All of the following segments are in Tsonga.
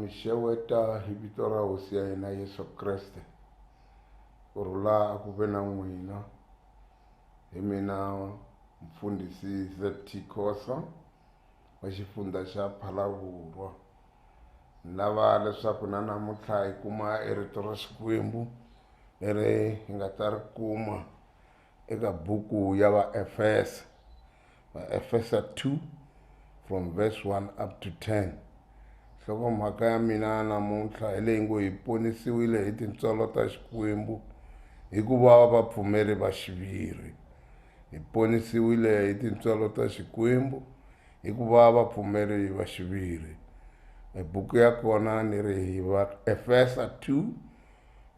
Mixeweta hi vito ra hosi ya hina Yesu Kreste. Kurhula a ku ve na n'wina. Hi mina mfundhisi Z.T. Khosa wa xifundza xa Phalaborwa. Ni lava leswaku na namuntlha hi kuma rito ra Xikwembu leri hi nga ta ri kuma eka buku ya Vaefesa. Vaefesa 2 from verse 1 up to 10. Nhlokomhaka ya mina namuntlha hi leyi ngo hi ponisiwile hi tintswalo ta Xikwembu hi ku va vapfumeri va xiviri. Hi ponisiwile hi tintswalo ta Xikwembu hi ku va vapfumeri va xiviri. Buku ya kona ni ri hi Vaefesa 2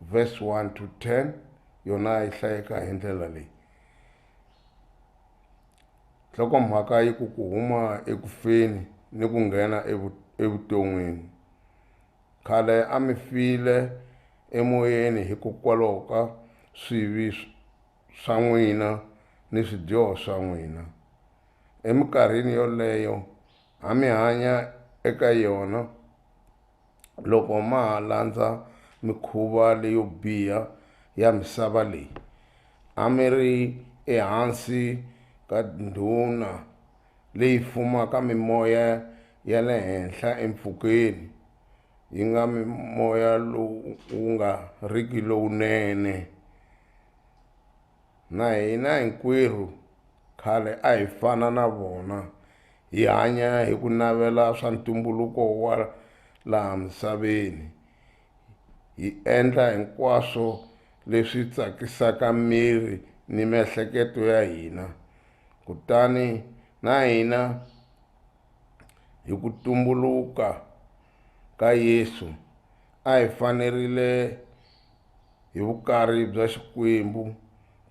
verse 1 to 10, yona yi hlayeka hi ndlela leyi. Nhlokomhaka yi ku huma ekufeni ni ku nghena evuton'wini. Khale a mi file emoyeni hikokwalaho ka swivi swa n'wina ni swidyoho swa n'wina. Eminkarhini yoleyo a mi hanya eka yona loko ma ha landza mikhuva leyo biha ya misava leyi. A mi ri ehansi ka ndhuna leyi fumaka mimoya ya le henhla empfhukeni, yi nga mimoya lowu nga riki lowunene. Na hina hinkwerhu khale a hi fana na vona, hi hanya hi ku navela swa ntumbuluko wa laha misaveni, hi endla hinkwaswo leswi tsakisaka miri ni miehleketo ya hina. Kutani na hina hi ku tumbuluka ka Yesu a hi fanerile hi vukarhi bya Xikwembu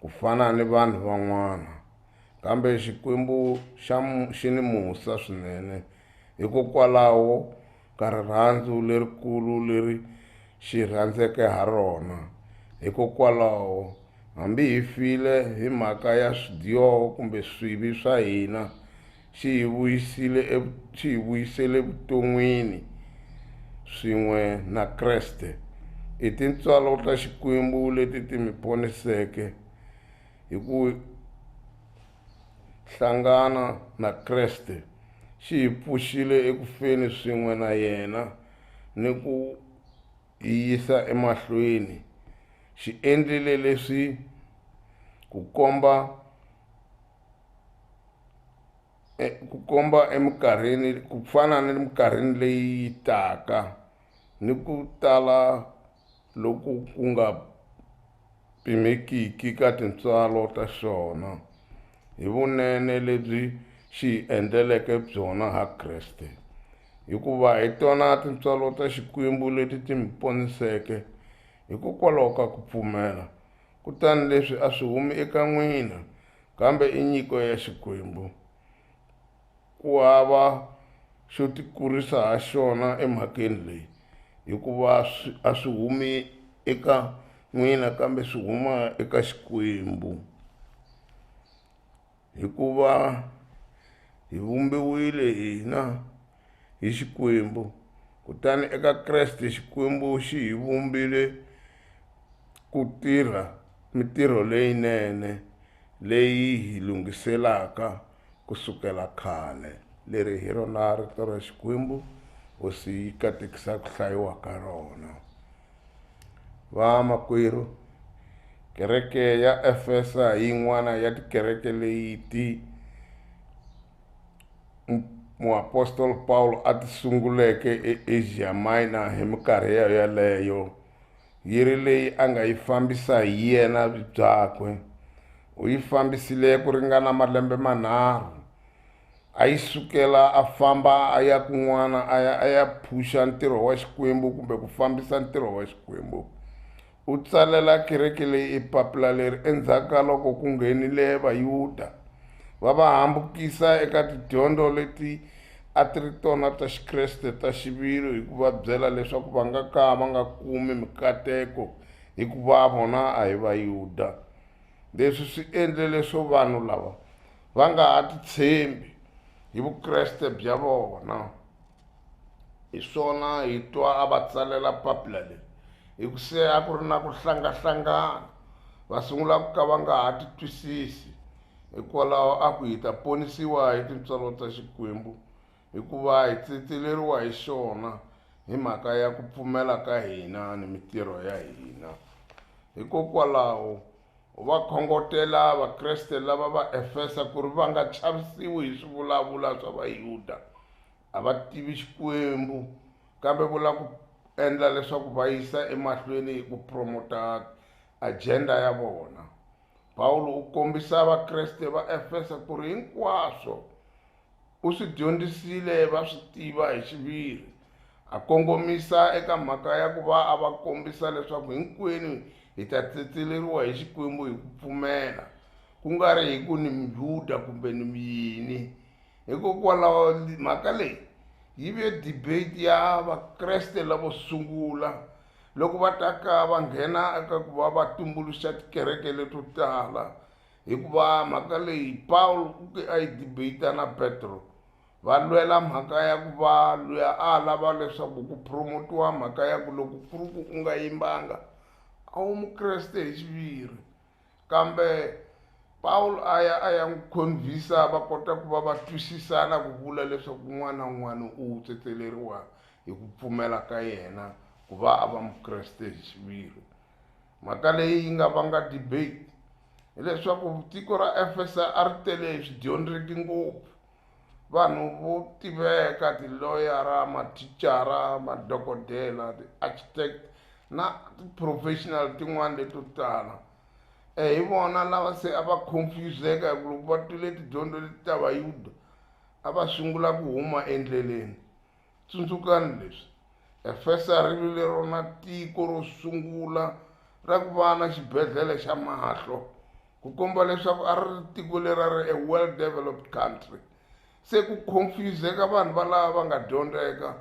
ku fana ni vanhu van'wana. Kambe Xikwembu xi ni musa swinene hikokwalaho ka rirhandzu lerikulu leri xi rhandzeke ha rona. Hikokwalaho hambi hi file hi mhaka ya swidyoho kumbe swivi swa hina, xi hi vuyisele vuton'wini swin'we na Kreste. I tintswalo ta Xikwembu leti ti mi poniseke hi ku hlangana na Kreste. Xi hi pfuxile ekufeni swin'we na yena ni ku hi yisa emahlweni. Xi endlile leswi ku komba eminkarhini, ku fana ni minkarhini leyi taka ni ku tala loku ku nga pimekiki ka tintswalo ta xona hi vunene lebyi xi hi endleleke byona ha Kreste. Hikuva hi tona tintswalo ta Xikwembu leti ti mi poniseke hikokwalaho ka ku pfumela. Kutani leswi a swi humi eka n'wina, kambe i nyiko ya Xikwembu. Ku hava xo tikurisa ha xona emhakeni leyi, hikuva a swi humi eka n'wina kambe swi huma eka Xikwembu. Hikuva hi vumbiwile hina hi Xikwembu, kutani eka Kreste Xikwembu xi hi vumbile ku tirha mitirho leyinene leyi hi lunghiselaka kusukela khale. Leri hi rona rito ra Xikwembu hosi yi katekisa ku hlayiwa ka rona. Vamakwerhu, kereke ya Efesa hi yin'wana ya tikereke leyi ti muapostoli Paulo a ti sunguleke eAsia Minor hi minkarhi yaleyo. Yi ri leyi a nga yi fambisa hi yena byakwe. U yi fambisile ku ringana malembe manharhu. a yi sukela a famba a ya kun'wana a ya phusha ntirho wa Xikwembu kumbe ku fambisa ntirho wa Xikwembu. U tsalela kereke leyi i papila leri endzhaku ka loko ku nghenile Vayuda va va hambukisa eka tidyondzo leti a ti ri tona ta Xikreste ta xiviri, hi ku va byela leswaku va nga ka va nga kumi mikateko hi ku va vona a hi Vayuda. Leswi swi endle leswo vanhu lava va nga ha titshembi hi Vukreste bya vona. Hi swona hi twa a va tsalela papila leri, hi ku se a ku ri na ku hlangana, va sungula ku ka va nga ha ti twisisi hikwalaho a ku hi ta ponisiwa hi tintswalo ta Xikwembu hikuva hi tsetseleriwa hi xona hi mhaka ya ku pfumela ka hina ni mintirho ya hina. Hikokwalaho va khongotela Vakreste lava va Efesa ku ri va nga chavisiwi hi swivulavula swa Vayuda. A va tivi Xikwembu kambe vula ku endla leswaku va yisa emahlweni hi ku promota agenda ya vona. Pawulo u kombisa Vakreste va Efesa ku ri hinkwaswo u swi dyondzisile va swi tiva hi xiviri. A kongomisa eka mhaka ya ku va a va kombisa leswaku hinkwenu hi ta tsetseleriwa hi Xikwembu hi ku pfumela, ku nga ri hi ku ni Muyuda kumbe ni muyini. Hikokwalaho mhaka leyi yi ve debate ya Vakreste lavo sungula loko va ta ka va nghena eka ku va va tumbuluxa tikereke leto tala, hikuva mhaka leyi Paulo a yi debate na Petro va lwela mhaka ya ku va luya a lava leswaku ku promotiwa mhaka ya ku loko ku ri ku u nga yimbanga a wu Mukreste hi xiviri. Kambe Paulo a ya n'wi convince va kota ku va va twisisana ku vula leswaku un'wana na un'wana u tsetseleriwa hi ku pfumela ka yena ku va a va Mukreste hi xiviri. Mhaka leyi yi nga vanga debate hileswaku tiko ra Efesa a ri tele hi swidyondzeki ngopfu, vanhu vo tiveka, tiloyara, mathicara, madokodela, ti-architect na ti-professional tin'wana leto tala. Hi vona lava se a va confuseka hi ku loko va twile tidyondzo leti ta Vayuda a va sungula ku huma endleleni. Tsundzukani leswi, Efesa ri vile rona tiko ro sungula ra ku va na xibedhlele xa mahlo, ku komba leswaku a ri tiko leri a ri a well developed country. Se ku confuseka vanhu valava va nga dyondzeka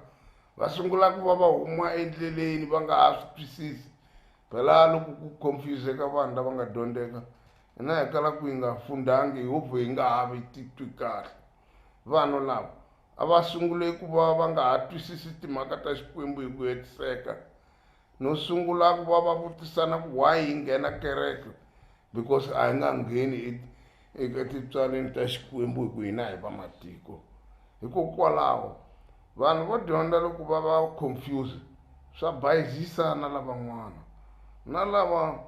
va sungula ku va va huma endleleni va nga ha swi twisisi. Phela loko ku confuseka vanhu lava nga dyondzeka hina hi kala ku hi nga fundangi hi hope hi nga ha vi titwi kahle. Vanhu lava a va sungule ku va nga ha twisisi timhaka ta Xikwembu hi ku hetiseka, no sungula ku va vutisana ku why hi nghena kereke because a hi nga ngheni eka tintswalweni ta Xikwembu hi ku hina hi vamatiko. Hikokwalaho vanhu vo dyondza loko va confuse swa bayizisa na lavan'wana, na lava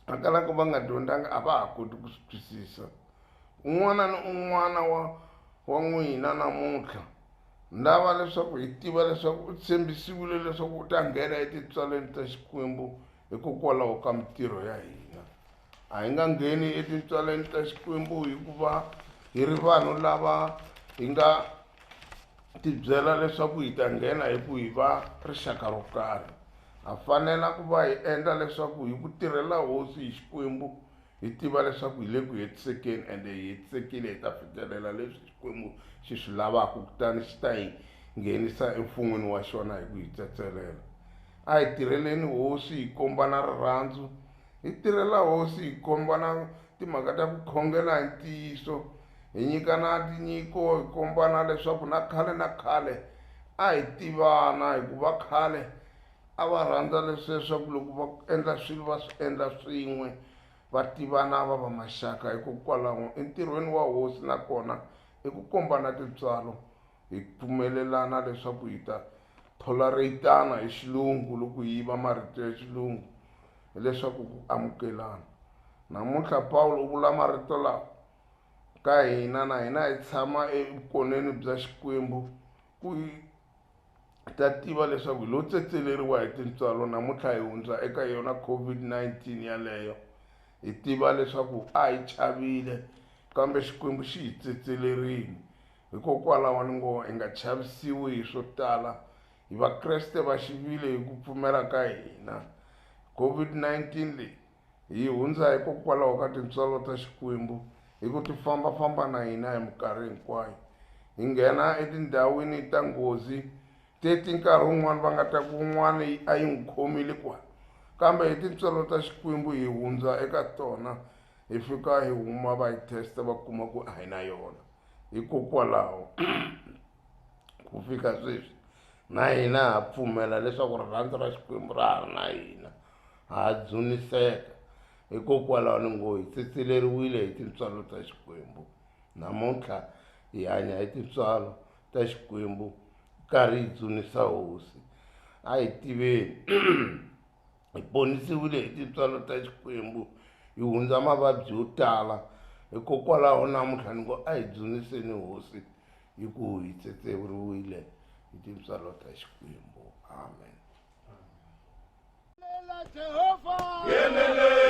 a kalaka va nga dyondzanga a va ha koti ku swi twisisa. Un'wana na un'wana wa n'wina namuntlha ni lava leswaku hi tiva leswaku u tshembisiwile leswaku u ta nghena etintswalweni ta Xikwembu hikokwalaho ka mintirho ya hina. A hi nga ngheni etintswalweni ta Xikwembu hikuva hi ri vanhu lava hi nga tibyela leswaku hi ta nghena hi ku hi va rixaka ro karhi. Ha fanela ku va hi endla leswaku hi ku tirhela hosi hi Xikwembu hi tiva leswaku hi le ku hetisekeni ende hi hetisekile hi ta fikelela leswi Xikwembu xi swi lavaka, kutani xi ta hi nghenisa emfun'weni wa xona hi ku hi tsetselela. A hi tirheleni hosi hi kombana rirhandzu, hi tirhela hosi hi kombana timhaka ta ku khongela hi ntiyiso, hi nyikana tinyiko, hi kombana leswaku na khale a hi tivana hikuva khale a va rhandza leswaku loko va endla swilo va swi endla swin'we, va tivana va va maxaka. Hikokwalaho entirhweni wa hosi nakona i ku kombana tintswalo, hi pfumelelana leswaku hi ta tolerate-ana hi xilungu loko hi yiva marito ya xilungu hileswaku ku amukelana. Namuntlha Paulo u vula marito lawa ka hina na hina hi tshama evukoneni bya Xikwembu ku hi ta tiva leswaku hi lo tsetseleriwa hi tintswalo. Namuntlha hi hundza eka yona COVID-19 yaleyo, hi tiva leswaku a hi chavile kambe Xikwembu xi hi tsetselerile. hikokwalaho ni ngo hi nga chavisiwi hi swo tala hi vakreste va xivile hi ku pfumela ka hina. COVID-19 leyi hi hundza hikokwalaho ka tintswalo ta Xikwembu hi ku ti fambafamba na hina hi minkarhi hinkwayo. Hi nghena etindhawini ta nghozi teti nkarhi wun'wani va nga ta ku un'wana a yi n'wi khomile kwala, kambe hi tintswalo ta Xikwembu hi hundza eka tona, hi fika hi huma va hi testa va kuma ku a hi na yona. Hikokwalaho ku fika sweswi na hina ha pfumela leswaku rirhandzu ra Xikwembu ra ha ri na hina, ha dzuniseka. Hikokwalaho ni ngo hi tsetseleriwile hi tintswalo ta Xikwembu. Namuntlha hi hanya hi tintswalo ta Xikwembu karhi hi dzunisa Hosi. A hi tiveni hi ponisiwile hi tintswalo ta Xikwembu, hi hundza mavabyi yo tala. Hikokwalaho namuntlha ni ngo a hi dzuniseni Hosi hi ku hi tsetseleriwile hi tintswalo ta Xikwembu. Amen. Yenelela